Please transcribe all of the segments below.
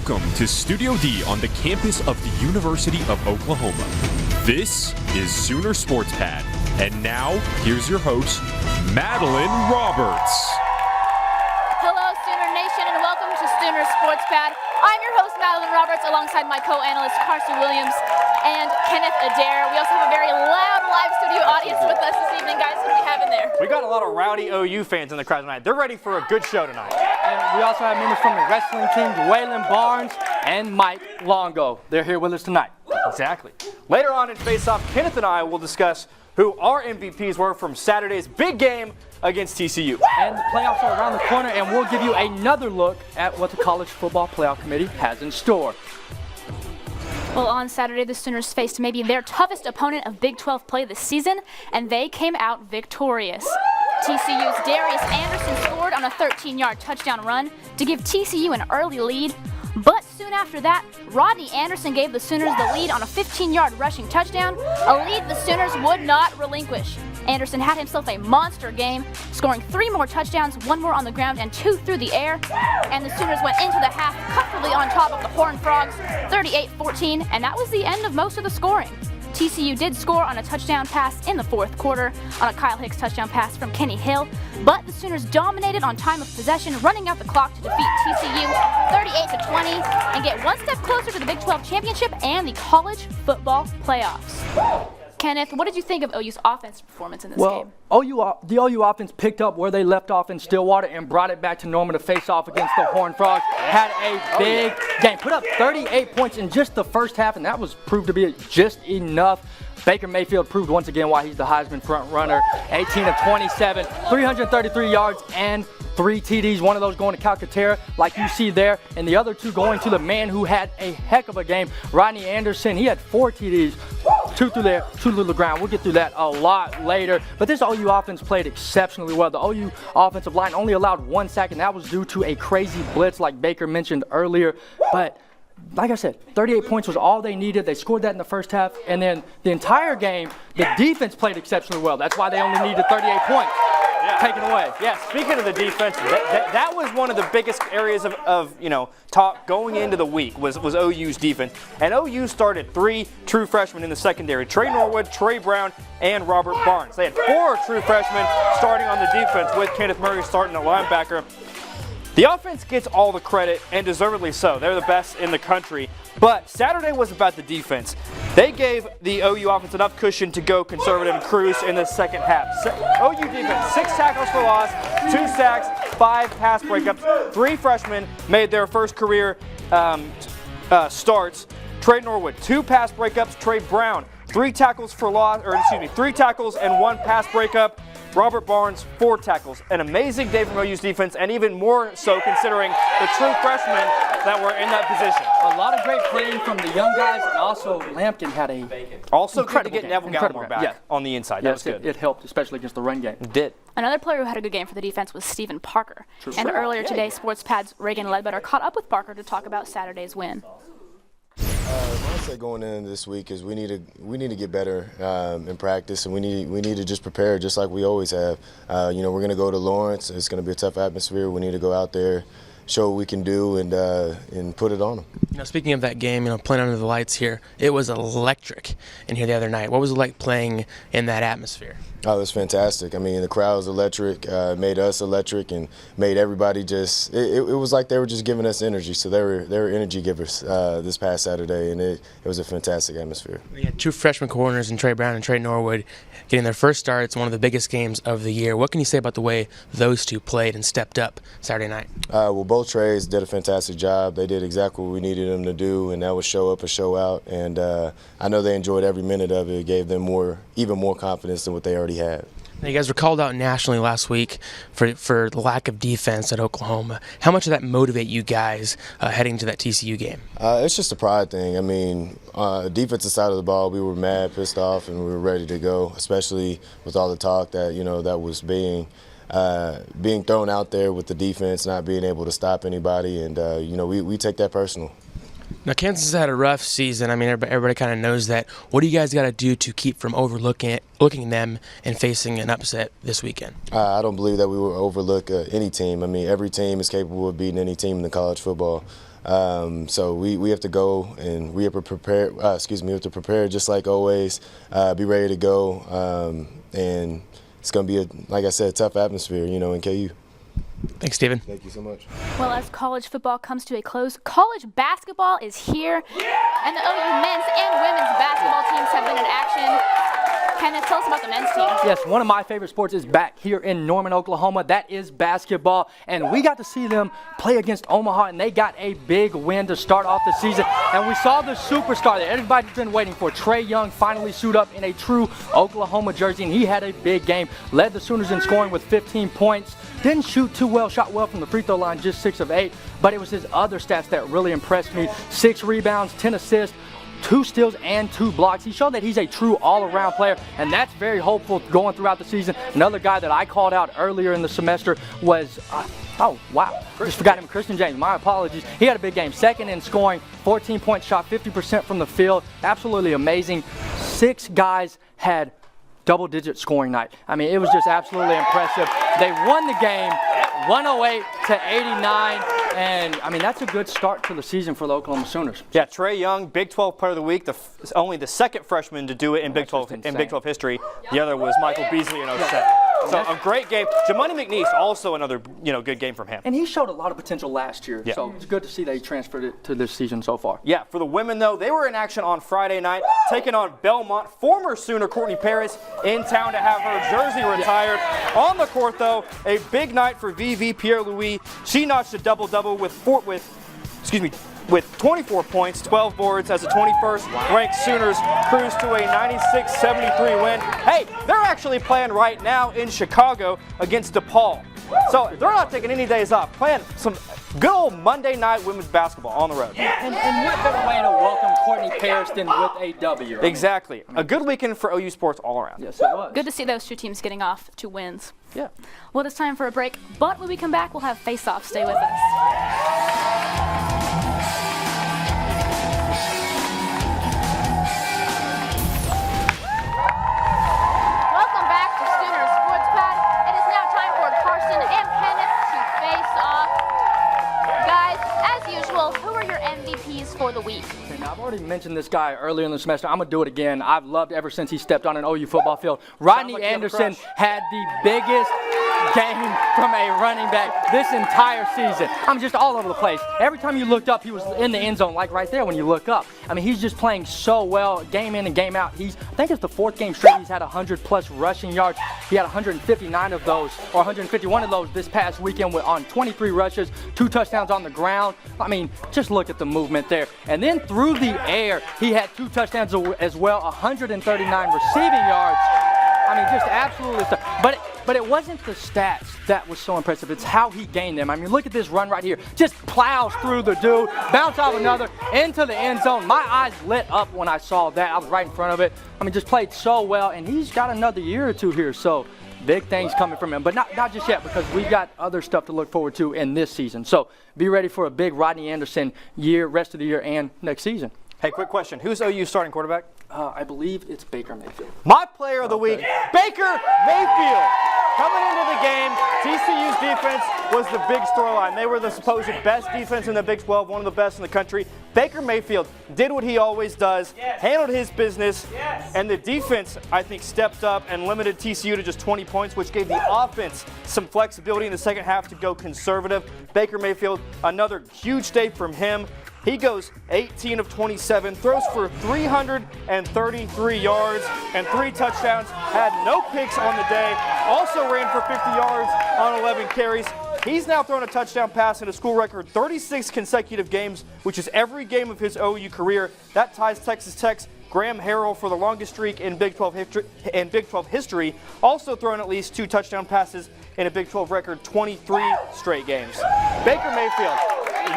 Welcome to Studio D on the campus of the University of Oklahoma. This is Sooner Sports Pad, and now here's your host, Madeline Roberts. Hello, Sooner Nation, and welcome to Sooner Sports Pad. I'm your host, Madeline Roberts, alongside my co-analyst, Carson and Kenneth Adair. We also have a very loud live studio audience with us this evening, guys. What do we have in there? We got a lot of rowdy OU fans in the crowd tonight. They're ready for a good show tonight. And we also have members from the wrestling team, Dawaylon and Mike, Longo. They're here with us tonight. Exactly. Later on in Face Off, Kenneth and I will discuss who our MVPs were from Saturday's big game against TCU. And the playoffs are around the corner, and we'll give you another look at what the College Football Playoff Committee has in store. Well, on Saturday, the Sooners faced maybe their toughest opponent of Big 12 play this season, and they came out victorious. TCU's Darius Anderson scored on a 13-yard touchdown run to give TCU an early lead, but soon after that, Rodney Anderson gave the Sooners the lead on a 15-yard rushing touchdown, a lead the Sooners would not relinquish. Anderson had himself a monster game, scoring 3 more touchdowns, 1 more on the ground and 2 through the air, and the Sooners went into the half comfortably on top of the Horned Frogs, 38-14, and that was the end of most of the scoring. TCU did score on a touchdown pass in the fourth quarter on a Kyle Hicks touchdown pass from Kenny Hill, but the Sooners dominated on time of possession, running out the clock to defeat TCU 38-20 and get one step closer to the Big 12 championship and the college football playoffs. Kenneth, what did you think of OU's offensive performance in this game? The OU offense picked up where they left off in Stillwater and brought it back to Norman to face off against the Horned Frogs. Had a big game. Put up 38 points in just the first half, and that was proved to be just enough. Baker Mayfield proved once again why he's the Heisman front runner. 18 of 27, 333 yards and 3 TDs, one of those going to Calcaterra, like you see there, and the other 2 going to the man who had a heck of a game, Rodney Anderson. He had 4 TDs, 2 through there, 2 through the ground. We'll get through that a lot later. But this OU offense played exceptionally well. The OU offensive line only allowed 1 sack, and that was due to a crazy blitz like Baker mentioned earlier. But like I said, 38 points was all they needed. They scored that in the first half, and then the entire game, the defense played exceptionally well. That's why they only needed 38 points. Taken away. Yeah, speaking of the defense, that was one of the biggest areas of talk going into the week was OU's defense. And OU started 3 true freshmen in the secondary, Trey Norwood, Trey Brown, and Robert Barnes. They had 4 true freshmen starting on the defense with Kenneth Murray starting at linebacker. The offense gets all the credit, and deservedly so. They're the best in the country. But Saturday was about the defense. They gave the OU offense enough cushion to go conservative and cruise in the second half. OU defense, 6 tackles for loss, 2 sacks, 5 pass breakups. 3 freshmen made their first career starts. Trey Norwood, 2 pass breakups. Trey Brown, 3 tackles for loss, 3 tackles and 1 pass breakup. Robert Barnes, 4 tackles. An amazing day from OU's defense, and even more so considering the true freshmen that were in that position. A lot of great playing from the young guys, and also Lampkin had a also good to get Neville Gallimore back on the inside. That was good. It helped, especially against the run game. It did. Another player who had a good game for the defense was Stephen Parker. And earlier today, Sports Pad's Reagan Ledbetter caught up with Parker to talk about Saturday's win. My mindset going into this week is we need to get better in practice, and we need to just prepare just like we always have. We're going to go to Lawrence. It's going to be a tough atmosphere. We need to go out there, show what we can do, and put it on them. Speaking of that game, playing under the lights here, it was electric in here the other night. What was it like playing in that atmosphere? Oh, it was fantastic. I mean, the crowd was electric, made us electric, and made everybody just. It was like they were just giving us energy. So they were energy givers this past Saturday, and it was a fantastic atmosphere. We had 2 freshman corners in Trey Brown and Trey Norwood getting their first starts, one of the biggest games of the year. What can you say about the way those 2 played and stepped up Saturday night? Well, both Treys did a fantastic job. They did exactly what we needed them to do, and that was show up or show out. And I know they enjoyed every minute of it. It gave them even more confidence than what they already had. Now, you guys were called out nationally last week for the lack of defense at Oklahoma. How much did that motivate you guys heading to that TCU game? It's just a pride thing. I mean, defensive side of the ball, we were mad, pissed off, and we were ready to go, especially with all the talk that, that was being thrown out there with the defense not being able to stop anybody. And, we take that personal. Now, Kansas has had a rough season. I mean, everybody kind of knows that. What do you guys got to do to keep from looking them and facing an upset this weekend? I don't believe that we will overlook any team. I mean, every team is capable of beating any team in the college football. So we have to go and we have to prepare. We have to prepare just like always. Be ready to go, and it's going to be like I said, tough atmosphere, in KU. Thanks, Steven. Thank you so much. Well, as college football comes to a close, college basketball is here, and the OU men's and women's basketball teams have been in action. Kenneth, tell us about the men's team. Yes, one of my favorite sports is back here in Norman, Oklahoma. That is basketball, and we got to see them play against Omaha, and they got a big win to start off the season. And we saw the superstar that everybody's been waiting for, Trae Young, finally suit up in a true Oklahoma jersey, and he had a big game. Led the Sooners in scoring with 15 points. Didn't shoot too well, shot well from the free throw line, just 6 of 8, but it was his other stats that really impressed me. 6 rebounds, 10 assists, 2 steals, and 2 blocks. He showed that he's a true all-around player, and that's very hopeful going throughout the season. Another guy that I called out earlier in the semester was, just forgot him, Christian James. My apologies. He had a big game. Second in scoring, 14 points, shot 50% from the field. Absolutely amazing. 6 guys had double-digit scoring night. I mean, it was just absolutely impressive. They won the game 108-89, and I mean, that's a good start to the season for the Oklahoma Sooners. Yeah, Trae Young, Big 12 Player of the Week, only the second freshman to do it in Big 12 history. The other was Michael Beasley in 07. So a great game. Jamoni McNeese, also another good game from him. And he showed a lot of potential last year, so it's good to see that he transferred it to this season so far. Yeah, for the women, though, they were in action on Friday night, taking on Belmont. Former Sooner Courtney Paris in town to have her jersey retired. On the court, though, a big night for VV Pierre-Louis. She notched a double-double with 24 points, 12 boards as the 21st ranked Sooners cruise to a 96-73 win. Hey, they're actually playing right now in Chicago against DePaul. So they're not taking any days off, playing some good old Monday night women's basketball on the road. And what better way to welcome Courtney Paris than with a W? Exactly. A good weekend for OU sports all around. Yes, it was. Good to see those two teams getting off to wins. Yeah. Well, it's time for a break, but when we come back, we'll have face-off. Stay with us. Welcome back to Sooner Sports Pad. It is now time for Carson and Kenneth to face off. Guys, as usual, who are your MVPs for the week? Okay, now I've already mentioned this guy earlier in the semester. I'm going to do it again. I've loved ever since he stepped on an OU football field. Rodney Anderson had the biggest game from a running back this entire season. I'm just all over the place. Every time you looked up, he was in the end zone, like right there when you look up. I mean, he's just playing so well, game in and game out. I think it's the 4th game straight he's had 100-plus rushing yards. He had 159 of those, or 151 of those this past weekend on 23 rushes, 2 touchdowns on the ground. I mean, just look at the movement there. And then through the air, he had 2 touchdowns as well, 139 receiving yards. I mean, just absolutely stuff. But it wasn't the stats that was so impressive. It's how he gained them. I mean, look at this run right here. Just plows through the dude, bounce off another, into the end zone. My eyes lit up when I saw that. I was right in front of it. I mean, just played so well, and he's got another year or 2 here. So big things coming from him. But not just yet, because we got other stuff to look forward to in this season. So be ready for a big Rodney Anderson year, rest of the year, and next season. Hey, quick question. Who's OU starting quarterback? I believe it's Baker Mayfield. My player of the week, Baker Mayfield. Coming into the game, TCU's defense was the big storyline. They were the supposed best defense in the Big 12, one of the best in the country. Baker Mayfield did what he always does, handled his business, and the defense, I think, stepped up and limited TCU to just 20 points, which gave the offense some flexibility in the second half to go conservative. Baker Mayfield, another huge day from him. He goes 18 of 27, throws for 333 yards and 3 touchdowns, had no picks on the day, also ran for 50 yards on 11 carries. He's now thrown a touchdown pass in a school record 36 consecutive games, which is every game of his OU career. That ties Texas Tech's Graham Harrell for the longest streak in Big 12 history, also thrown at least 2 touchdown passes in a Big 12 record 23 straight games. Baker Mayfield,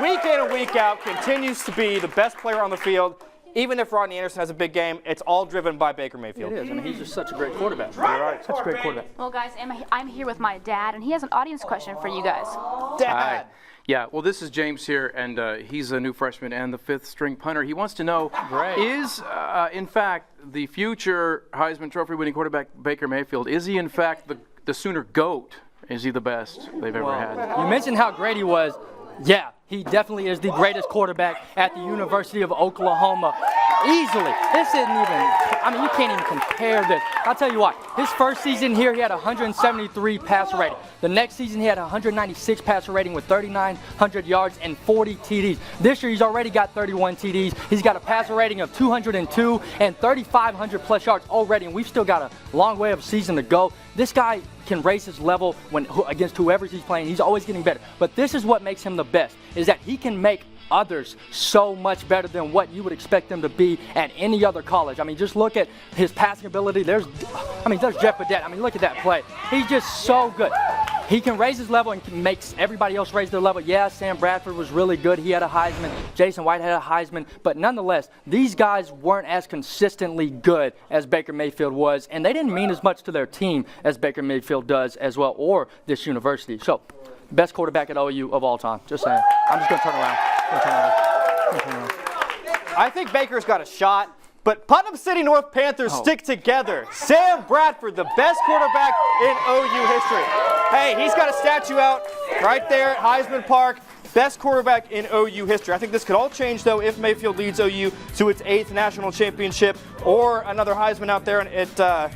week in and week out, continues to be the best player on the field. Even if Rodney Anderson has a big game, it's all driven by Baker Mayfield. It is. I mean, he's just such a great quarterback. You're right. Such a great quarterback. Well, guys, I'm here with my dad, and he has an audience question for you guys. Dad. Yeah, well, this is James here, and he's a new freshman and the fifth-string punter. He wants to know, is, in fact, the future Heisman Trophy-winning quarterback Baker Mayfield, is he, in fact, the Sooner GOAT? Is he the best they've ever had? You mentioned how great he was. Yeah, he definitely is the greatest quarterback at the University of Oklahoma. Easily. This isn't even, I mean, you can't even compare this. I'll tell you what, his first season here, he had 173 passer rating. The next season, he had 196 passer rating with 3,900 yards and 40 TDs. This year, he's already got 31 TDs. He's got a passer rating of 202 and 3,500 plus yards already, and we've still got a long way of season to go. This guy can raise his level against whoever he's playing. He's always getting better. But this is what makes him the best, is that he can make others so much better than what you would expect them to be at any other college. I mean, just look at his passing ability. There's Jeff Badette. I mean, look at that play. He's just so good. He can raise his level and makes everybody else raise their level. Yeah, Sam Bradford was really good. He had a Heisman. Jason White had a Heisman. But nonetheless, these guys weren't as consistently good as Baker Mayfield was, and they didn't mean as much to their team as Baker Mayfield does as well, or this university. So, best quarterback at OU of all time. Just saying. I'm just going to turn around. I think Baker's got a shot, but Putnam City North Panthers stick together. Sam Bradford, the best quarterback in OU history. Hey, he's got a statue out right there at Heisman Park. Best quarterback in OU history. I think this could all change, though, if Mayfield leads OU to its 8th national championship or another Heisman out there at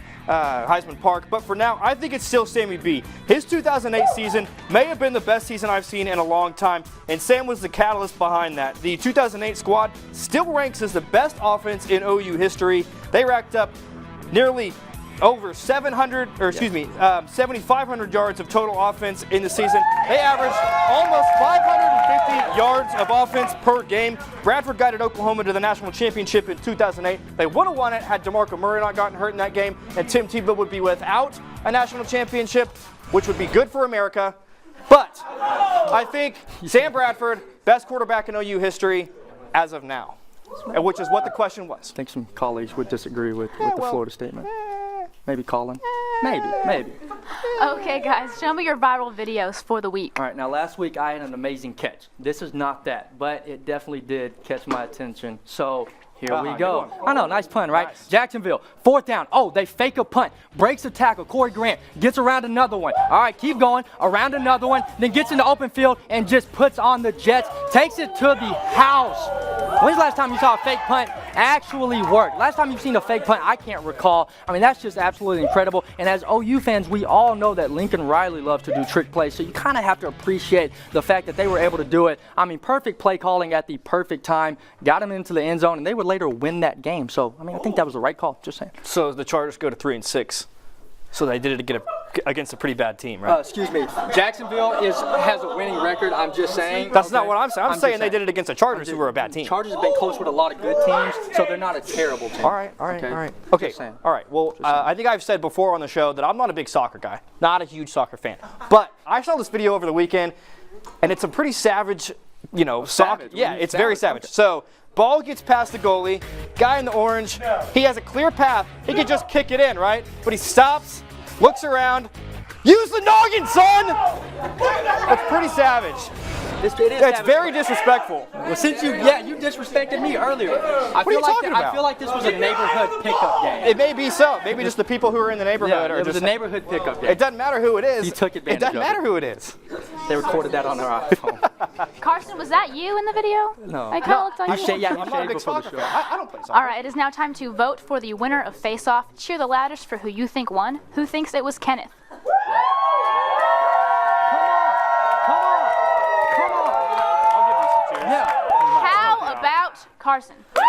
Heisman Park. But for now, I think it's still Sammy B. His 2008 season may have been the best season I've seen in a long time, and Sam was the catalyst behind that. The 2008 squad still ranks as the best offense in OU history. They racked up nearly over 7,500 yards of total offense in the season. They averaged almost 550 yards of offense per game. Bradford guided Oklahoma to the national championship in 2008. They would have won it had DeMarco Murray not gotten hurt in that game, and Tim Tebow would be without a national championship, which would be good for America. But I think Sam Bradford, best quarterback in OU history as of now, which is what the question was. I think some colleagues would disagree with the Florida statement. Maybe Collin. Maybe. Okay, guys, show me your viral videos for the week. All right, now last week I had an amazing catch. This is not that, but it definitely did catch my attention. So here we go. I know, nice punt, right? Nice. Jacksonville, 4th down. Oh, they fake a punt. Breaks a tackle. Corey Grant gets around another one. All right, keep going. Around another one. Then gets in the open field and just puts on the Jets. Takes it to the house. When's the last time you saw a fake punt actually work? Last time you've seen a fake punt, I can't recall. I mean, that's just absolutely incredible. And as OU fans, we all know that Lincoln Riley loves to do trick plays, so you kind of have to appreciate the fact that they were able to do it. I mean, perfect play calling at the perfect time. Got them into the end zone, and they would later win that game. So, I mean, I think that was the right call, just saying. So the Chargers go to 3-6. So they did it against a pretty bad team, right? Excuse me. Jacksonville has a winning record. I'm just saying. That's not what I'm saying. I'm saying they did it against the Chargers, who were a bad team. Chargers have been close with a lot of good teams, so they're not a terrible team. All right. Okay. All right. Well, I think I've said before on the show that I'm not a big soccer guy, not a huge soccer fan. But I saw this video over the weekend, and it's a pretty savage, soccer. Yeah, it's very savage. Okay. So. Ball gets past the goalie, guy in the orange, he has a clear path, he could just kick it in, right? But he stops, looks around, use the noggin, son! That's pretty savage. It's very disrespectful. Well, since you disrespected me earlier. I feel like this was a neighborhood pickup game. It may be so. Maybe just the people who are in the neighborhood are just a neighborhood pickup game. It doesn't matter who it is. You took advantage of it. It doesn't matter who it is. They recorded that on their iPhone. Carson, was that you in the video? No. I kind of looked like you. I'm not a big soccer fan. I don't play soccer. All right, it is now time to vote for the winner of Face Off. Cheer the loudest for who you think won. Who thinks it was Kenneth? How about Carson? Hey,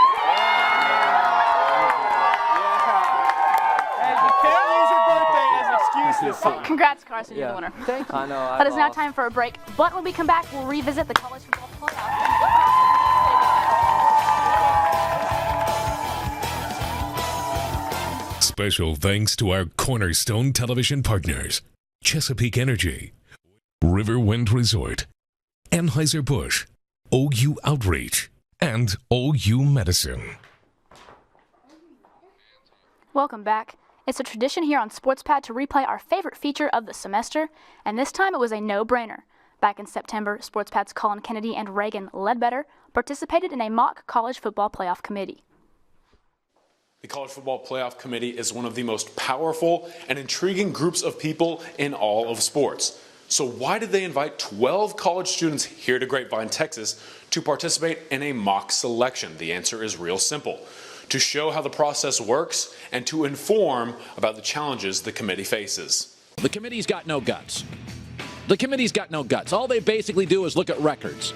you can't use your birthday as an excuse. Congrats, Carson, you're the winner. Thank you. I know. But it's now time for a break. But when we come back, we'll revisit the college football playoff. Special thanks to our Cornerstone Television partners, Chesapeake Energy, Riverwind Resort, Anheuser-Busch, OU Outreach, and OU Medicine. Welcome back. It's a tradition here on SportsPad to replay our favorite feature of the semester, and this time it was a no-brainer. Back in September, SportsPad's Collin, Kennedy, and Reagan Ledbetter participated in a mock college football playoff committee. The College Football Playoff Committee is one of the most powerful and intriguing groups of people in all of sports. So why did they invite 12 college students here to Grapevine, Texas, to participate in a mock selection? The answer is real simple: to show how the process works and to inform about the challenges the committee faces. The committee's got no guts. The committee's got no guts. All they basically do is look at records.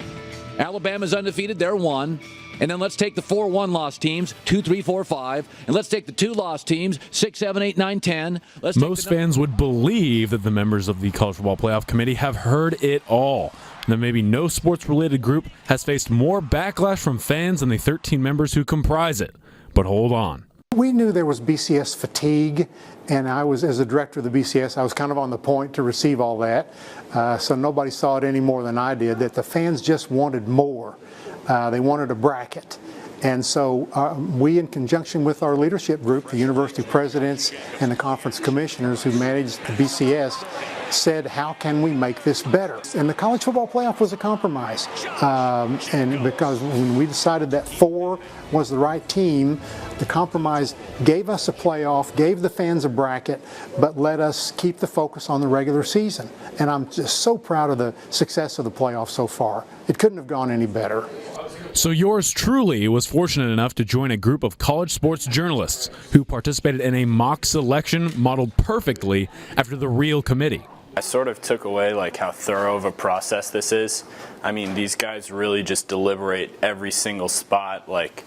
Alabama's undefeated, they're 1. And then let's take the 4-1 loss teams, 2, 3, 4, 5. And let's take the 2 loss teams, 6, 7, 8, 9, 10. Most fans would believe that the members of the College Football Playoff Committee have heard it all. That maybe no sports-related group has faced more backlash from fans than the 13 members who comprise it. But hold on. We knew there was BCS fatigue, and I was, as a director of the BCS, I was kind of on the point to receive all that. So nobody saw it any more than I did, that the fans just wanted more. They wanted a bracket. And so we, in conjunction with our leadership group, the university presidents and the conference commissioners who managed the BCS, said, how can we make this better? And the college football playoff was a compromise. And because when we decided that 4 was the right team, the compromise gave us a playoff, gave the fans a bracket, but let us keep the focus on the regular season. And I'm just so proud of the success of the playoff so far. It couldn't have gone any better. So yours truly was fortunate enough to join a group of college sports journalists who participated in a mock selection modeled perfectly after the real committee. I sort of took away like how thorough of a process this is. I mean, these guys really just deliberate every single spot, like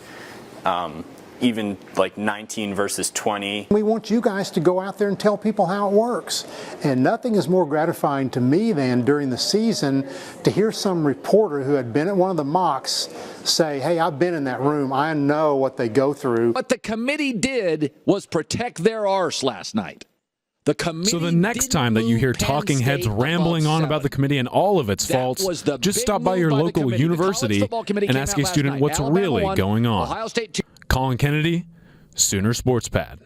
even like 19 versus 20. We want you guys to go out there and tell people how it works. And nothing is more gratifying to me than during the season to hear some reporter who had been at one of the mocks say, hey, I've been in that room. I know what they go through. What the committee did was protect their arse last night. So the next time that you hear talking heads rambling on about the committee and all of its faults, just stop by your local university and ask a student what's really going on. Collin, Kennedy, Sooner Sports Pad.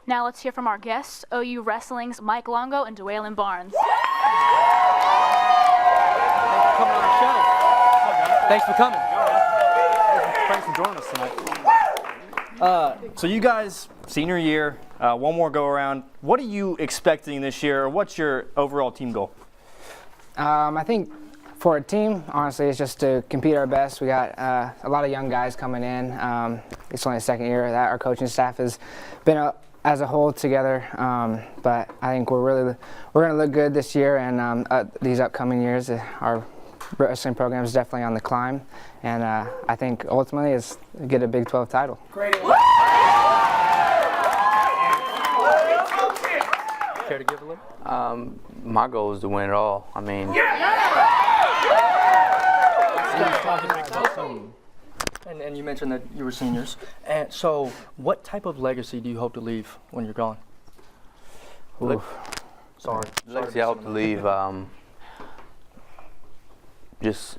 Now let's hear from our guests, OU Wrestling's Mike Longo and Dawaylon Barnes. Thanks for coming. Thanks for joining us tonight. So you guys, senior year, one more go around. What are you expecting this year, or what's your overall team goal? I think for a team, honestly, it's just to compete our best. We got a lot of young guys coming in. It's only the second year that our coaching staff has been as a whole together. But I think we're going to look good this year and these upcoming years. Our wrestling program is definitely on the climb, and I think ultimately is get a Big 12 title. Great. Care to give a little? My goal is to win it all. I mean, and you mentioned that you were seniors, and so what type of legacy do you hope to leave when you're gone? Sorry. Legacy I hope to leave. Just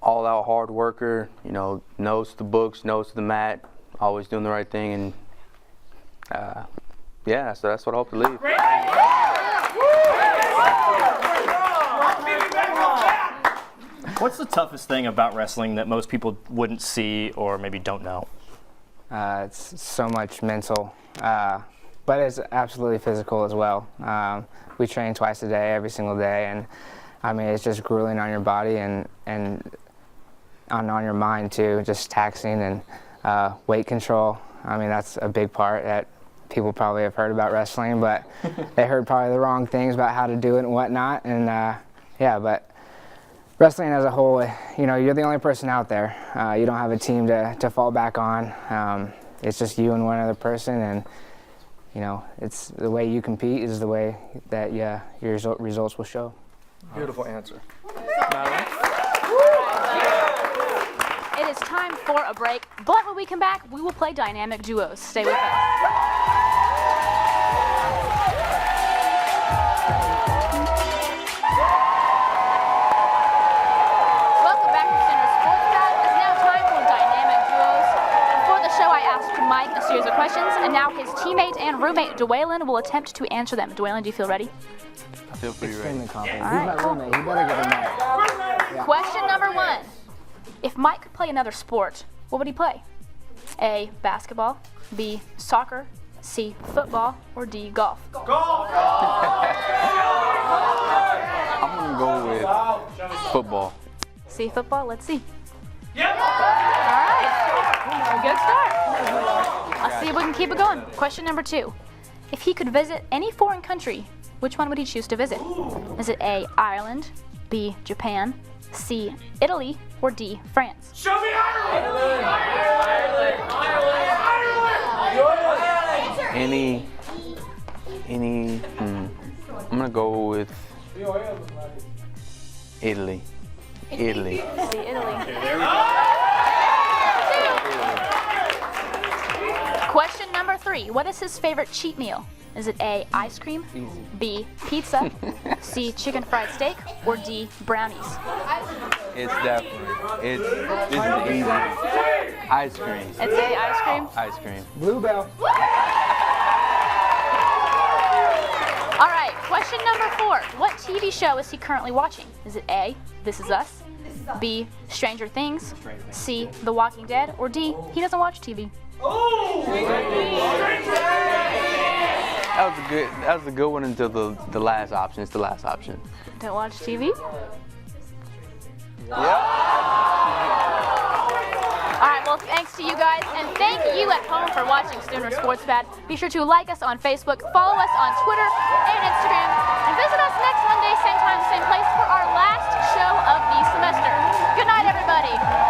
all-out hard worker. You know, nose to the books, nose to the mat, always doing the right thing, and yeah, so that's what I hope to leave. What's the toughest thing about wrestling that most people wouldn't see or maybe don't know? It's so much mental, but it's absolutely physical as well. We train twice a day, every single day, and I mean, it's just grueling on your body and on your mind too, just taxing and weight control. I mean, that's a big part that people probably have heard about wrestling, but they heard probably the wrong things about how to do it and whatnot. And yeah, but wrestling as a whole, you know, you're the only person out there. You don't have a team to fall back on. It's just you and one other person, and you know, it's the way you compete is the way that your results will show. Beautiful answer. Madeline? It is time for a break, but when we come back, we will play dynamic duos. Stay with us. Mike a series of questions, and now his teammate and roommate Dawaylon will attempt to answer them. Dawaylon, do you feel ready? feel pretty ready. Confident. All He's right, my roommate. He better get a match. Question number 1. If Mike could play another sport, what would he play? A, basketball, B, soccer, C, football, or D, golf? I'm gonna go with football. C, football. Let's see. All right. Good start. Let's see if we can keep it going. Question number 2. If he could visit any foreign country, which one would he choose to visit? Is it A, Ireland, B, Japan, C, Italy, or D, France? Show me Ireland! I'm gonna go with Italy. Italy. C, Italy. Question number 3. What is his favorite cheat meal? Is it A, ice cream, B, pizza, C, chicken fried steak, or D, brownies? It's definitely. This is easy. Ice cream. It's A, ice cream? Ice cream. Bluebell. All right, question number 4. What TV show is he currently watching? Is it A, This Is Us, B, Stranger Things, C, The Walking Dead, or D, he doesn't watch TV? That was a good one until the last option. It's the last option. Don't watch TV? Yeah. All right, well, thanks to you guys, and thank you at home for watching Sooner Sports Pad. Be sure to like us on Facebook, follow us on Twitter and Instagram, and visit us next Monday, same time, same place, for our last show of the semester. Good night, everybody.